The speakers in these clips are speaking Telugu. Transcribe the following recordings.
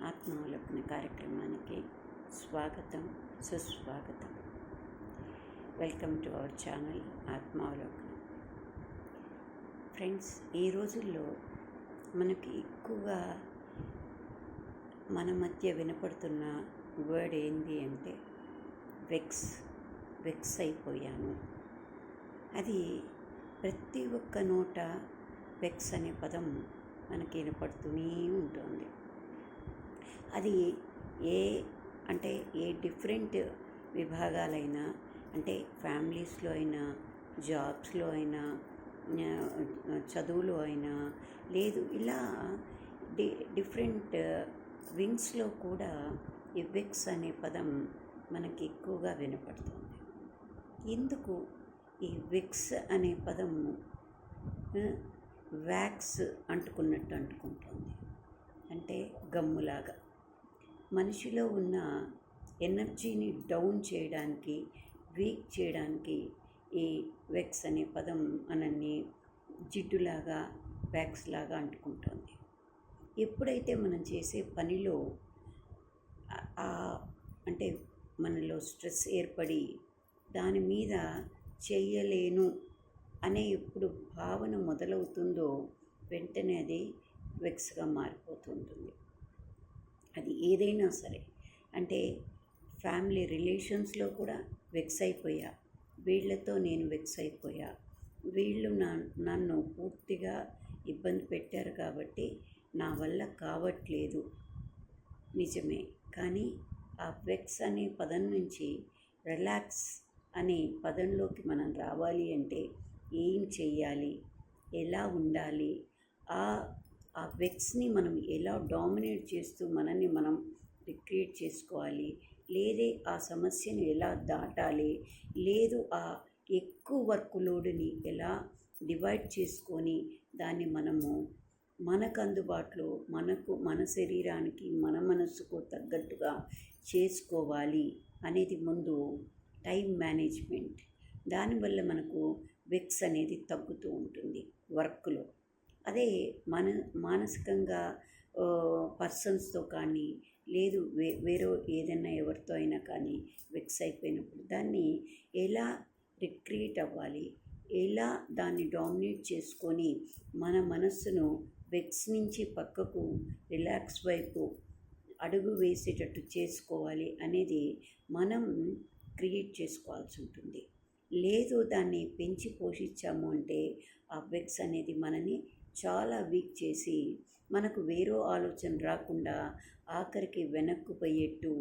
ఆత్మావలోకన కార్యక్రమానికి స్వాగతం, సుస్వాగతం. Welcome to our channel Atmavalokana. Friends, ఈ రోజుల్లో మనకి ఎక్కువగా మన మధ్య వినపడుతున్న వర్డ్ ఏంటి అంటే వెక్స్ అయిపోయాను. అది ప్రతి ఒక్క నోట వెక్స్ అనే పదం మనకి వినపడుతూనే ఉంటుంది. అది ఏ డిఫరెంట్ విభాగాలైనా, అంటే ఫ్యామిలీస్లో అయినా, జాబ్స్లో అయినా, చదువులో అయినా, లేదు ఇలా డిఫరెంట్ వింగ్స్లో కూడా ఈ వెక్స్ అనే పదం మనకి ఎక్కువగా వినపడుతుంది. ఎందుకు ఈ వెక్స్ అనే పదము వ్యాక్స్ అంటుకున్నట్టు అంటుకుంటుంది, అంటే గమ్ములాగా మనిషిలో ఉన్న ఎనర్జీని డౌన్ చేయడానికి, వీక్ చేయడానికి ఈ వెక్స్ అనే పదం మనల్ని జిడ్డులాగా, వ్యాక్స్ లాగా అంటుకుంటుంది. ఎప్పుడైతే మనం చేసే పనిలో అంటే మనలో స్ట్రెస్ ఏర్పడి దాని మీద చెయ్యలేను అనే ఎప్పుడు భావన మొదలవుతుందో వెంటనే అది వెక్స్గా మారిపోతుంటుంది. అది ఏదైనా సరే, అంటే ఫ్యామిలీ రిలేషన్స్లో కూడా వెక్స్ అయిపోయా, వీళ్ళతో నేను వెక్స్ అయిపోయా, వీళ్ళు నన్ను పూర్తిగా ఇబ్బంది పెట్టారు కాబట్టి నా వల్ల కావట్లేదు. నిజమే, కానీ ఆ వెక్స్ అనే పదం నుంచి రిలాక్స్ అనే పదంలోకి మనం రావాలి అంటే ఏం చెయ్యాలి, ఎలా ఉండాలి, ఆ వెక్స్ని మనం ఎలా డామినేట్ చేస్తూ మనల్ని మనం రిక్రియేట్ చేసుకోవాలి, లేదే ఆ సమస్యను ఎలా దాటాలి, లేదు ఆ ఎక్కువ వర్క్ లోడ్ని ఎలా డివైడ్ చేసుకొని దాన్ని మనము మనకు అందుబాటులో, మన శరీరానికి, మన మనసుకు తగ్గట్టుగా చేసుకోవాలి అనేది ముందు టైం మేనేజ్మెంట్. దానివల్ల మనకు వెక్స్ అనేది తగ్గుతూ ఉంటుంది వర్క్లో. అదే మానసికంగా పర్సన్స్తో కానీ, లేదు వేరే ఏదైనా ఎవరితో అయినా కానీ వెక్స్ అయిపోయినప్పుడు దాన్ని ఎలా రిక్రియేట్ అవ్వాలి, ఎలా దాన్ని డామినేట్ చేసుకొని మన మనస్సును వెక్స్ నుంచి పక్కకు రిలాక్స్ వైపు అడుగు వేసేటట్టు చేసుకోవాలి అనేది మనం క్రియేట్ చేసుకోవాల్సి ఉంటుంది. లేదు దాన్ని పెంచి పోషించాము అంటే ఆ వెక్స్ అనేది మనని చాలా వీక్ చేసి మనకు వేరే ఆలోచన రాకుండా ఆఖరికి వెనక్కుపోయేట్టు,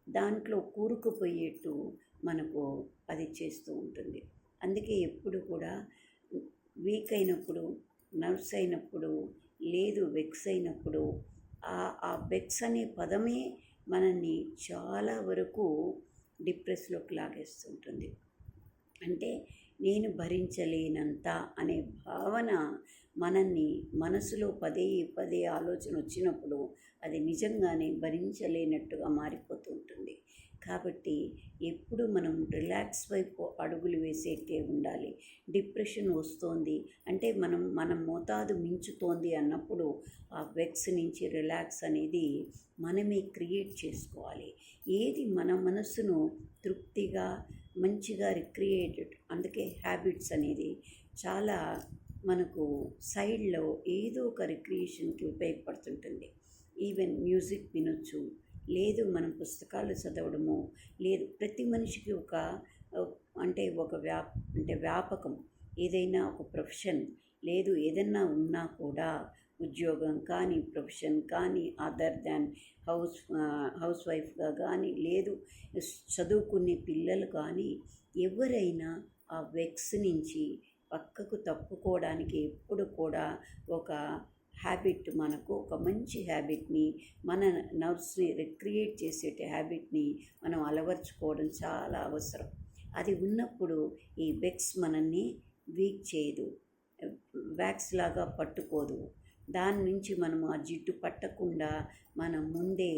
దాంట్లో కూరుకుపోయేట్టు మనకు అది చేస్తూ ఉంటుంది. అందుకే ఎప్పుడు కూడా వీక్ అయినప్పుడు, నర్వ్స్ అయినప్పుడు, లేదు వెక్స్ అయినప్పుడు ఆ వెక్స్ అనే పదమే మనల్ని చాలా వరకు డిప్రెస్లోకి లాగేస్తుంటుంది. అంటే నేను భరించలేనంత అనే భావన మనల్ని మనసులో పదే పదే ఆలోచన వచ్చినప్పుడు అది నిజంగానే భరించలేనట్టుగా మారిపోతూ ఉంటుంది. కాబట్టి ఎప్పుడు మనం రిలాక్స్ వైపు అడుగులు వేసేట్టే ఉండాలి. డిప్రెషన్ వస్తోంది అంటే మన మోతాదు మించుతోంది అన్నప్పుడు ఆ వెక్స్ నుంచి రిలాక్స్ అనేది మనమే క్రియేట్ చేసుకోవాలి. ఏది మన మనస్సును తృప్తిగా, మంచిగా రిక్రియేటెడ్. అందుకే హ్యాబిట్స్ అనేది చాలా మనకు సైడ్లో ఏదో ఒక రిక్రియేషన్కి ఉపయోగపడుతుంటుంది. ఈవెన్ మ్యూజిక్ వినొచ్చు, లేదు మనం పుస్తకాలు చదవడము, లేదు ప్రతి మనిషికి ఒక వ్యాపకం, ఏదైనా ఒక ప్రొఫెషన్, లేదు ఏదైనా ఉన్నా కూడా ఉద్యోగం కానీ, ప్రొఫెషన్ కానీ, అదర్ దాన్ హౌస్ వైఫ్గా కానీ, లేదు చదువుకునే పిల్లలు కానీ, ఎవరైనా ఆ వెక్స్ నుంచి పక్కకు తప్పుకోవడానికి ఎప్పుడు కూడా ఒక హ్యాబిట్, మనకు ఒక మంచి హ్యాబిట్ని, మన నర్వ్స్ని రిక్రియేట్ చేసే హ్యాబిట్ని మనం అలవర్చుకోవడం చాలా అవసరం. అది ఉన్నప్పుడు ఈ వెక్స్ మనల్ని వీక్ చేయదు, వ్యాక్స్ లాగా పట్టుకోదు. దాని నుంచి మనము ఆ జిడ్డు పట్టకుండా మనం ముందే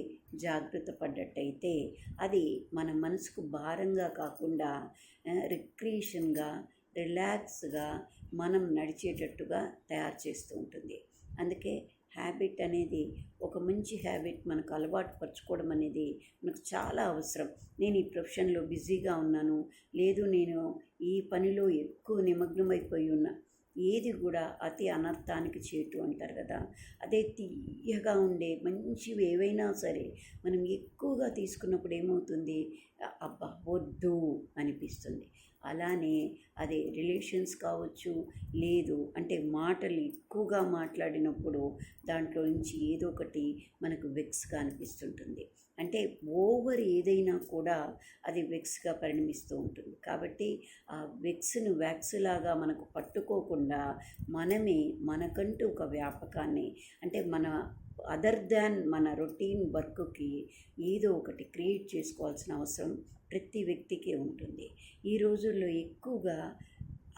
జాగ్రత్త పడ్డట్టయితే అది మన మనసుకు భారంగా కాకుండా రిక్రియేషన్గా, రిలాక్స్గా మనం నడిచేటట్టుగా తయారు చేస్తూ ఉంటుంది. అందుకే హ్యాబిట్ అనేది ఒక మంచి హ్యాబిట్ మనకు అలవాటు పరచుకోవడం అనేది మనకు చాలా అవసరం. నేను ఈ ప్రొఫెషన్లో బిజీగా ఉన్నాను, లేదు నేను ఈ పనిలో ఎక్కువ నిమగ్నమైపోయి ఉన్నా, ఏది కూడా అతి అనర్థానికి చేటు అంటారు కదా. అదే తీయగా ఉండే మంచివి ఏవైనా సరే మనం ఎక్కువగా తీసుకున్నప్పుడు ఏమవుతుంది, అబ్బా వద్దు అనిపిస్తుంది. అలానే అదే రిలేషన్స్ కావచ్చు, లేదు అంటే మాటలు ఎక్కువగా మాట్లాడినప్పుడు దాంట్లో నుంచి ఏదో ఒకటి మనకు వెక్స్గా అనిపిస్తుంటుంది. అంటే ఓవర్ ఏదైనా కూడా అది వెక్స్గా పరిణమిస్తూ ఉంటుంది. కాబట్టి ఆ వెక్స్ను వ్యాక్స్ లాగా మనకు పట్టుకోకుండా మనమే మనకంటూ ఒక వ్యాపకాన్ని, అంటే మన అదర్ దాన్ మన రొటీన్ వర్క్కి ఏదో ఒకటి క్రియేట్ చేసుకోవాల్సిన అవసరం ప్రతి వ్యక్తికి ఉంటుంది. ఈ రోజుల్లో ఎక్కువగా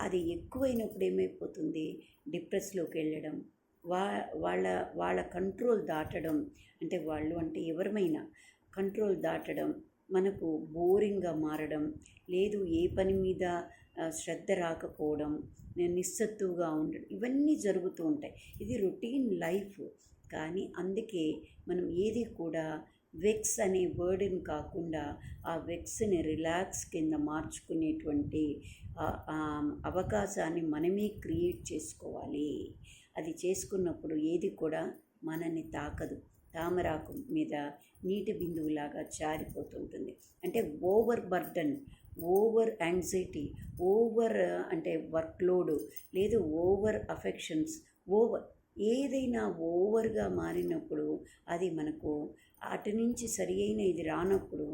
అది ఎక్కువైనప్పుడు ఏమైపోతుంది, డిప్రెస్లోకి వెళ్ళడం, వా వాళ్ళ వాళ్ళ కంట్రోల్ దాటడం, అంటే వాళ్ళు అంటే ఎవరమైనా కంట్రోల్ దాటడం, మనకు బోరింగ్గా మారడం, లేదు ఏ పని మీద శ్రద్ధ రాకపోవడం, నిస్సత్తువుగా ఉండడం, ఇవన్నీ జరుగుతూ ఉంటాయి. ఇది రొటీన్ లైఫ్. కానీ అందుకే మనం ఏది కూడా వెక్స్ అనే వర్డ్ని కాకుండా ఆ వెక్స్ని రిలాక్స్ కింద మార్చుకునేటువంటి అవకాశాన్ని మనమే క్రియేట్ చేసుకోవాలి. అది చేసుకున్నప్పుడు ఏది కూడా మనల్ని తాకదు. తామరాకు మీద నీటి బిందువులాగా జారిపోతుంటుంది. అంటే over burden, over anxiety, over అంటే వర్క్లోడు, లేదు ఓవర్ అఫెక్షన్స్, ఓవర్ ఏదైనా ఓవర్గా మారినప్పుడు అది మనకు అటు నుంచి సరి అయిన ఇది రానప్పుడు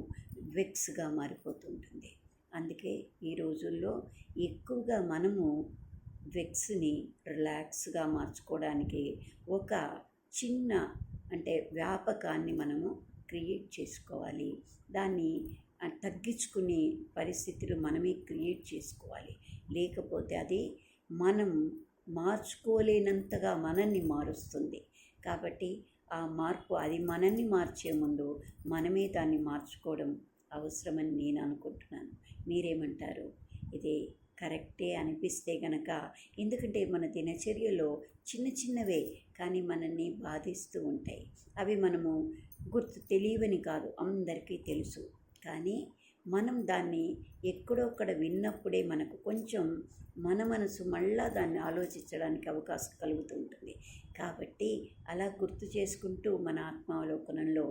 వెక్స్గా మారిపోతుంటుంది. అందుకే ఈ రోజుల్లో ఎక్కువగా మనము వెక్స్ని రిలాక్స్గా మార్చుకోవడానికి ఒక చిన్న అంటే వ్యాపకాన్ని మనము క్రియేట్ చేసుకోవాలి. దాన్ని తగ్గించుకునే పరిస్థితులు మనమే క్రియేట్ చేసుకోవాలి. లేకపోతే అది మనం మార్చుకోలేనంతగా మనల్ని మారుస్తుంది. కాబట్టి ఆ మార్పు అది మనల్ని మార్చే ముందు మనమే దాన్ని మార్చుకోవడం అవసరమని నేను అనుకుంటున్నాను. మీరేమంటారు? ఇది కరెక్టే అనిపిస్తే గనక, ఎందుకంటే మన దినచర్యలో చిన్న చిన్నవే కానీ మనల్ని బాధిస్తూ ఉంటాయి. అవి మనము తెలియవని కాదు, అందరికీ తెలుసు. కానీ మనం దాన్ని ఎక్కడొక్కడ విన్నప్పుడే మనకు కొంచెం మన మనసు మళ్ళా దాన్ని ఆలోచించడానికి అవకాశం కలుగుతూ ఉంటుంది. కాబట్టి అలా గుర్తు చేసుకుంటూ మన ఆత్మావలోకనంలో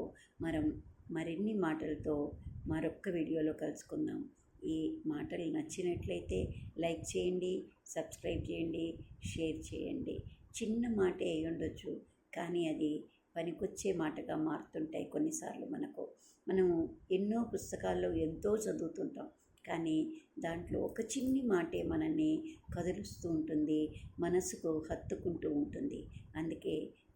మరిన్ని మాటలతో మరొక్క వీడియోలో కలుసుకుందాం. ఈ మాటలు నచ్చినట్లయితే లైక్ చేయండి, సబ్స్క్రైబ్ చేయండి, షేర్ చేయండి. చిన్న మాటే అయి ఉండొచ్చు, కానీ అది పనికొచ్చే మాటగా మారుతుంటాయి కొన్నిసార్లు. మనము ఎన్నో పుస్తకాల్లో ఎంతో చదువుతుంటాం, కానీ దాంట్లో ఒక చిన్ని మాటే మనల్ని కదులుస్తూ ఉంటుంది, మనసుకు హత్తుకుంటూ ఉంటుంది. అందుకే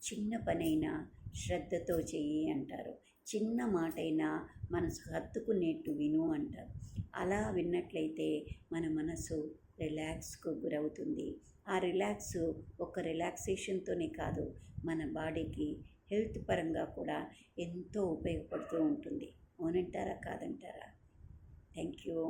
చిన్న పనైనా శ్రద్ధతో చెయ్యి అంటారు, చిన్న మాటైనా మనసు హత్తుకునేట్టు విను అంటారు. అలా విన్నట్లయితే మన మనసు రిలాక్స్కు గురవుతుంది. ఆ రిలాక్స్ ఒక రిలాక్సేషన్తోనే కాదు, మన బాడీకి హెల్త్ పరంగా కూడా ఎంతో ఉపయోగపడుతూ ఉంటుంది. అవునంటారా కాదంటారా? Thank you.